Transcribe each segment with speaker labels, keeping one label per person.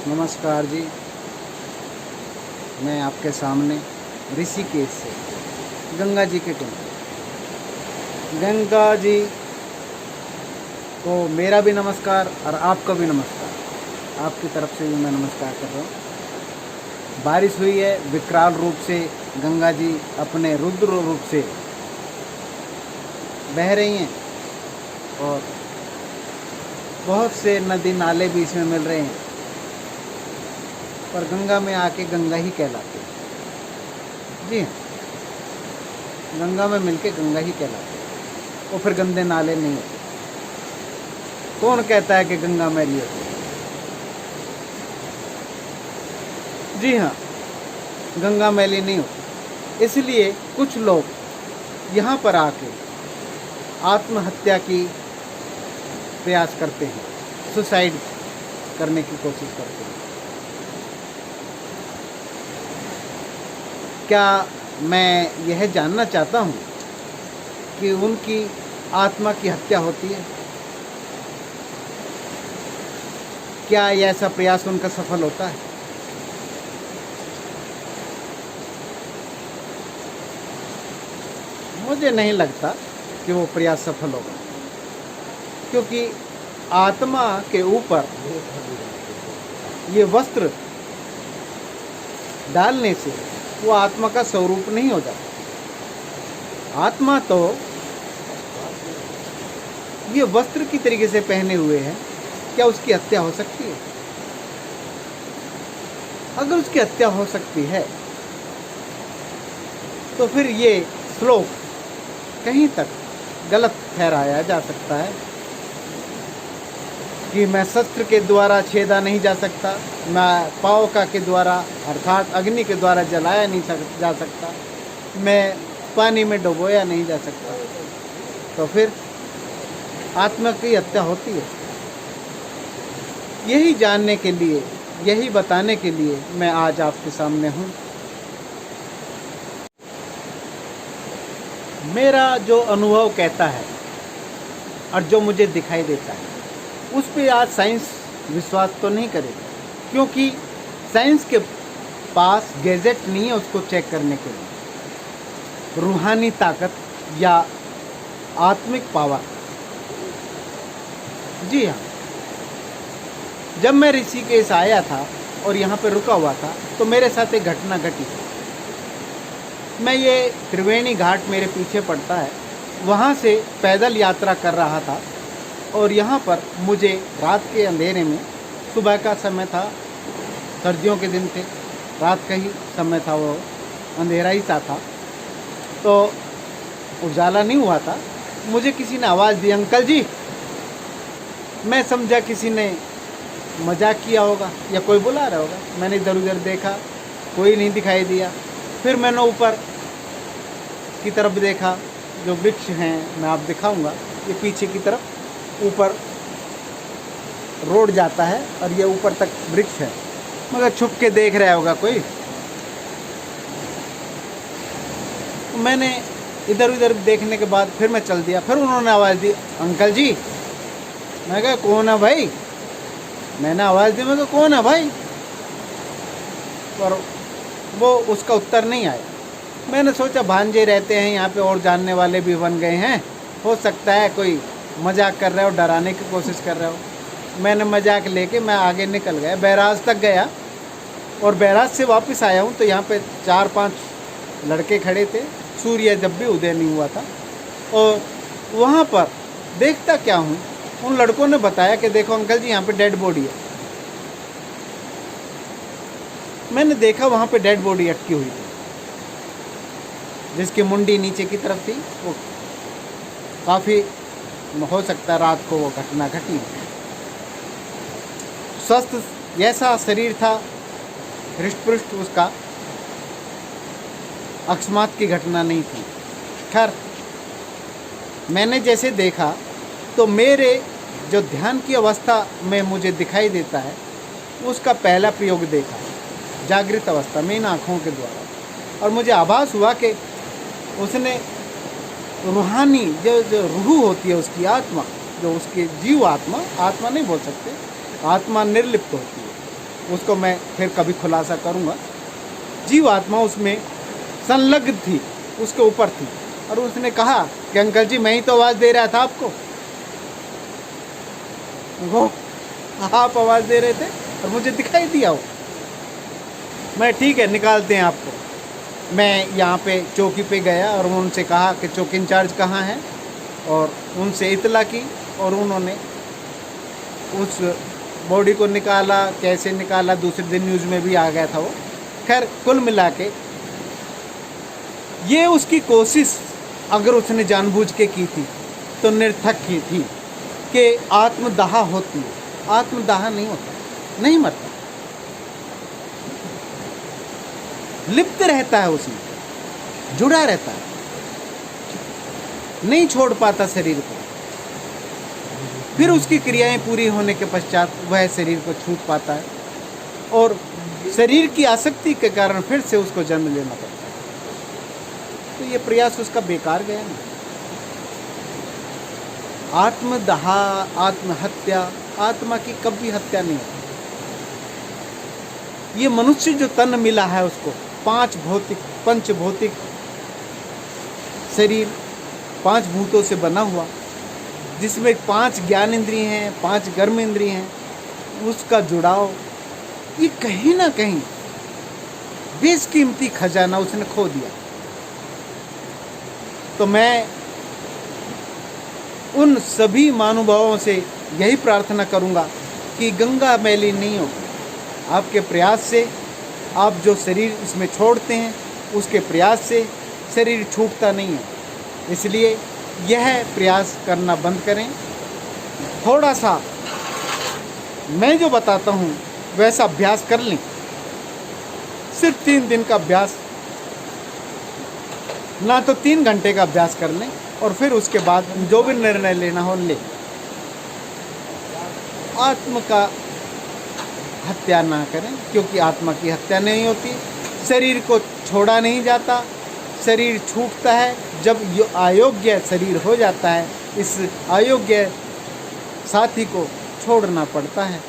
Speaker 1: नमस्कार जी। मैं आपके सामने ऋषिकेश से गंगा जी के किनारे गंगा जी को मेरा भी नमस्कार और आपका भी नमस्कार। आपकी तरफ से भी मैं नमस्कार कर रहा हूँ। बारिश हुई है, विकराल रूप से गंगा जी अपने रुद्र रूप से बह रही हैं और बहुत से नदी नाले भी इसमें मिल रहे हैं, पर गंगा में आके गंगा ही कहलाते हैं। जी हाँ, गंगा में मिलके गंगा ही कहलाते हैं। वो फिर गंदे नाले नहीं होते। कौन कहता है कि गंगा मैली होती है? जी हाँ, गंगा मैली नहीं होती। इसलिए कुछ लोग यहाँ पर आके आत्महत्या की प्रयास करते हैं, सुसाइड करने की कोशिश करते हैं। क्या मैं यह जानना चाहता हूँ कि उनकी आत्मा की हत्या होती है? क्या यह ऐसा प्रयास उनका सफल होता है? मुझे नहीं लगता कि वो प्रयास सफल होगा, क्योंकि आत्मा के ऊपर ये वस्त्र डालने से वो आत्मा का स्वरूप नहीं हो जाता। आत्मा तो ये वस्त्र की तरीके से पहने हुए है। क्या उसकी हत्या हो सकती है? अगर उसकी हत्या हो सकती है तो फिर ये श्लोक कहीं तक गलत ठहराया जा सकता है कि मैं शस्त्र के द्वारा छेदा नहीं जा सकता, मैं पावका के द्वारा अर्थात अग्नि के द्वारा जलाया नहीं जा सकता, मैं पानी में डुबोया नहीं जा सकता, तो फिर आत्मा की हत्या होती है? यही जानने के लिए, यही बताने के लिए मैं आज आपके सामने हूँ। मेरा जो अनुभव कहता है और जो मुझे दिखाई देता है, उस पे आज साइंस विश्वास तो नहीं करेगा, क्योंकि साइंस के पास गैजेट नहीं है उसको चेक करने के लिए, रूहानी ताकत या आत्मिक पावर। जी हाँ, जब मैं ऋषिकेश आया था और यहाँ पे रुका हुआ था तो मेरे साथ एक घटना घटी। मैं ये त्रिवेणी घाट मेरे पीछे पड़ता है, वहाँ से पैदल यात्रा कर रहा था और यहाँ पर मुझे रात के अंधेरे में, सुबह का समय था, सर्दियों के दिन थे, रात का ही समय था, वो अंधेरा ही सा था, तो उजाला नहीं हुआ था। मुझे किसी ने आवाज़ दी, अंकल जी। मैं समझा किसी ने मजाक किया होगा या कोई बुला रहा होगा। मैंने इधर उधर देखा, कोई नहीं दिखाई दिया। फिर मैंने ऊपर की तरफ देखा, जो वृक्ष हैं मैं आप दिखाऊंगा, ये पीछे की तरफ ऊपर रोड जाता है और ये ऊपर तक वृक्ष है, मगर छुप के देख रहा होगा कोई। मैंने इधर उधर देखने के बाद फिर मैं चल दिया। फिर उन्होंने आवाज़ दी, अंकल जी। मैं कहा कौन है भाई? मैंने आवाज़ दी, मैं कहा कौन है भाई? पर वो उसका उत्तर नहीं आया। मैंने सोचा भांजे रहते हैं यहाँ पे और जानने वाले भी बन गए हैं, हो सकता है कोई मजाक कर रहा हो, डराने की कोशिश कर रहा हो। मैंने मजाक लेके मैं आगे निकल गया, बैराज तक गया और बैराज से वापस आया हूँ तो यहाँ पे 4-5 लड़के खड़े थे। सूर्य जब भी उदय नहीं हुआ था और वहाँ पर देखता क्या हूँ, उन लड़कों ने बताया कि देखो अंकल जी, यहाँ पे डेड बॉडी है। मैंने देखा वहाँ पे डेड बॉडी अटकी हुई थी, जिसकी मुंडी नीचे की तरफ थी। वो काफ़ी हो सकता है रात को वो घटना घटी। स्वस्थ जैसा शरीर था, हृष्ट-पुष्ट, उसका अकस्मात की घटना नहीं थी। खैर, मैंने जैसे देखा तो मेरे जो ध्यान की अवस्था में मुझे दिखाई देता है, उसका पहला प्रयोग देखा जागृत अवस्था में इन आँखों के द्वारा, और मुझे आभास हुआ कि उसने रूहानी जो रूह होती है, उसकी आत्मा, जो उसकी जीव आत्मा, आत्मा नहीं बोल सकते, आत्मा निर्लिप्त होती है, उसको मैं फिर कभी खुलासा करूँगा। जीवात्मा उसमें संलग्न थी, उसके ऊपर थी, और उसने कहा कि अंकल जी मैं ही तो आवाज़ दे रहा था आपको, वो आप आवाज़ दे रहे थे और मुझे दिखाई दिया हो। मैं ठीक है निकालते हैं आपको। मैं यहाँ पे चौकी पे गया और उनसे कहा कि चौकी इंचार्ज कहाँ है, और उनसे इतला की, और उन्होंने उस बॉडी को निकाला। कैसे निकाला दूसरे दिन न्यूज़ में भी आ गया था वो। खैर कुल मिला के ये उसकी कोशिश अगर उसने जानबूझ के की थी तो निर्थक ही थी कि आत्मदाह होती है। आत्मदाह नहीं होता, नहीं मरता, लिप्त रहता है, उसमें जुड़ा रहता है, नहीं छोड़ पाता शरीर को। फिर उसकी क्रियाएं पूरी होने के पश्चात वह शरीर को छूट पाता है, और शरीर की आसक्ति के कारण फिर से उसको जन्म लेना पड़ता है। तो ये प्रयास उसका बेकार गया ना। आत्मदाह, आत्महत्या, आत्मा की कभी हत्या नहीं होती। ये मनुष्य जो तन मिला है उसको, पंच भौतिक शरीर, 5 भूतों से बना हुआ, जिसमें 5 ज्ञान इंद्रिय हैं, 5 कर्म इंद्रिय हैं, उसका जुड़ाव, ये कहीं ना कहीं बेशकीमती खजाना उसने खो दिया। तो मैं उन सभी महानुभावों से यही प्रार्थना करूंगा कि गंगा मैली नहीं हो। आपके प्रयास से, आप जो शरीर इसमें छोड़ते हैं उसके प्रयास से शरीर छूटता नहीं है। इसलिए यह प्रयास करना बंद करें। थोड़ा सा मैं जो बताता हूँ वैसा अभ्यास कर लें। सिर्फ 3 दिन का अभ्यास, ना तो 3 घंटे का अभ्यास कर लें, और फिर उसके बाद जो भी निर्णय लेना हो ले। आत्मा का हत्या ना करें, क्योंकि आत्मा की हत्या नहीं होती। शरीर को छोड़ा नहीं जाता, शरीर छूटता है जब अयोग्य शरीर हो जाता है। इस अयोग्य साथी को छोड़ना पड़ता है।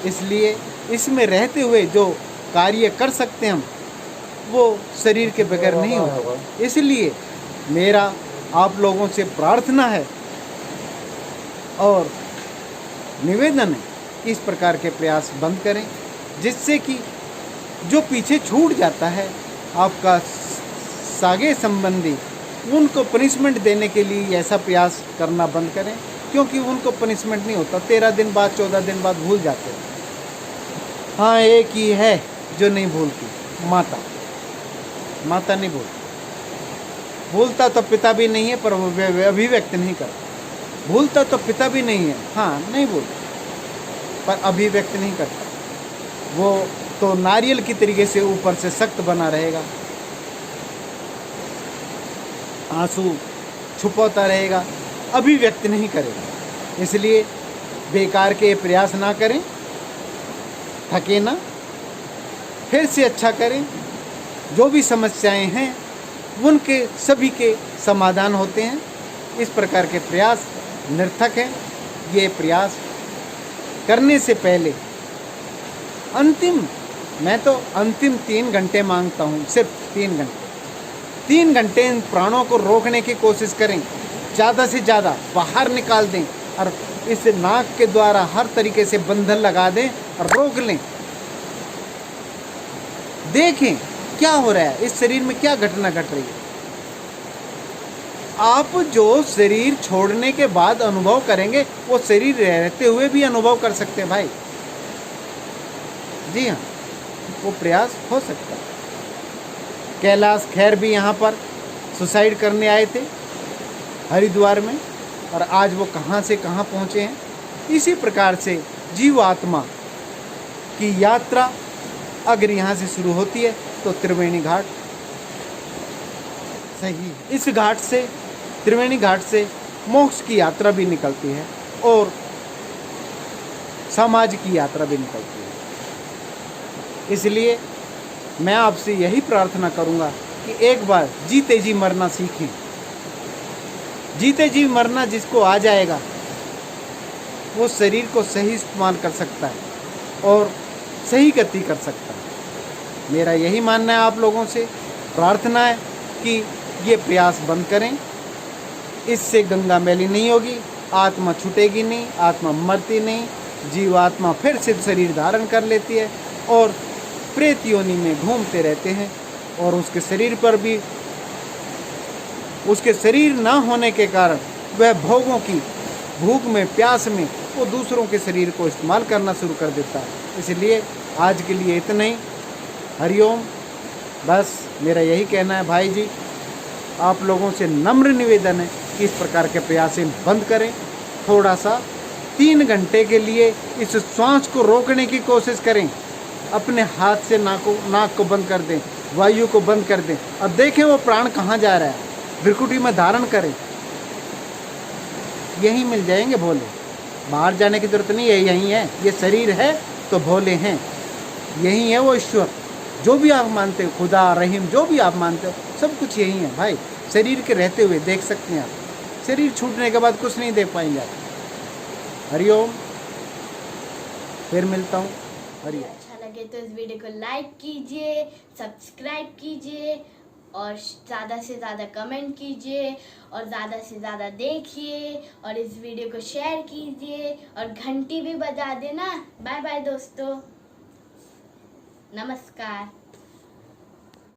Speaker 1: इसलिए इसमें रहते हुए जो कार्य कर सकते हैं हम, वो शरीर के बगैर नहीं होता। इसलिए मेरा आप लोगों से प्रार्थना है और निवेदन है कि इस प्रकार के प्रयास बंद करें, जिससे कि जो पीछे छूट जाता है आपका सागे संबंधी, उनको पनिशमेंट देने के लिए ऐसा प्रयास करना बंद करें, क्योंकि उनको पनिशमेंट नहीं होता। 13 दिन बाद, 14 दिन बाद भूल जाते हैं। हाँ, एक ही है जो नहीं भूलती, माता। माता नहीं भूलती। भूलता तो पिता भी नहीं है, पर वो अभिव्यक्त नहीं करता। भूलता तो पिता भी नहीं है, हाँ नहीं भूलता, पर अभिव्यक्त नहीं करता। वो तो नारियल की तरीके से ऊपर से सख्त बना रहेगा, आंसू छुपाता रहेगा, अभिव्यक्त नहीं करेगा। इसलिए बेकार के प्रयास ना करें, थके ना, फिर से अच्छा करें। जो भी समस्याएं हैं उनके सभी के समाधान होते हैं। इस प्रकार के प्रयास निर्थक हैं। ये प्रयास करने से पहले मैं तो अंतिम 3 घंटे मांगता हूँ, सिर्फ 3 घंटे। 3 घंटे इन प्राणों को रोकने की कोशिश करें, ज़्यादा से ज़्यादा बाहर निकाल दें, और इस नाक के द्वारा हर तरीके से बंधन लगा दें और रोक लें। देखें क्या हो रहा है, इस शरीर में क्या घटना घट रही है। आप जो शरीर छोड़ने के बाद अनुभव करेंगे, वो शरीर रहते हुए भी अनुभव कर सकते हैं भाई। जी हाँ, वो प्रयास हो सकता है। कैलाश खेर भी यहाँ पर सुसाइड करने आए थे हरिद्वार में, और आज वो कहाँ से कहाँ पहुँचे हैं। इसी प्रकार से जीवात्मा की यात्रा अगर यहाँ से शुरू होती है तो त्रिवेणी घाट सही है। इस घाट से, त्रिवेणी घाट से मोक्ष की यात्रा भी निकलती है और समाज की यात्रा भी निकलती है। इसलिए मैं आपसे यही प्रार्थना करूंगा कि एक बार जीते जी मरना सीखें। जीते जी मरना जिसको आ जाएगा वो शरीर को सही इस्तेमाल कर सकता है। और सही गति कर सकता है। मेरा यही मानना है, आप लोगों से प्रार्थना है कि ये प्रयास बंद करें। इससे गंगा मैली नहीं होगी, आत्मा छूटेगी नहीं, आत्मा मरती नहीं, जीवात्मा फिर से शरीर धारण कर लेती है और प्रेत योनि में घूमते रहते हैं। और उसके शरीर पर भी, उसके शरीर ना होने के कारण वह भोगों की भूख में, प्यास में वो दूसरों के शरीर को इस्तेमाल करना शुरू कर देता है। इसलिए आज के लिए इतना ही। हरिओम। बस मेरा यही कहना है भाई जी, आप लोगों से नम्र निवेदन है कि इस प्रकार के प्रयासें बंद करें। थोड़ा सा 3 घंटे के लिए इस श्वास को रोकने की कोशिश करें। अपने हाथ से नाक को बंद कर दें, वायु को बंद कर दें। अब देखें वो प्राण कहाँ जा रहा है। भ्रिकुटी में धारण करें, यहीं मिल जाएंगे भोले। बाहर जाने की जरूरत नहीं है, यहीं है। ये शरीर है तो भोले हैं, यही है वो ईश्वर। जो भी आप मानते हो, खुदा, रहीम, जो भी आप मानते हो, सब कुछ यही है भाई। शरीर के रहते हुए देख सकते हैं आप, शरीर छूटने के बाद कुछ नहीं देख पाएंगे आप। हरिओम। फिर मिलता हूँ। हरिओम।
Speaker 2: अच्छा लगे तो इस वीडियो को लाइक कीजिए, सब्सक्राइब कीजिए और ज़्यादा से ज़्यादा कमेंट कीजिए और ज़्यादा से ज़्यादा देखिए और इस वीडियो को शेयर कीजिए और घंटी भी बजा देना। बाय बाय दोस्तों, नमस्कार।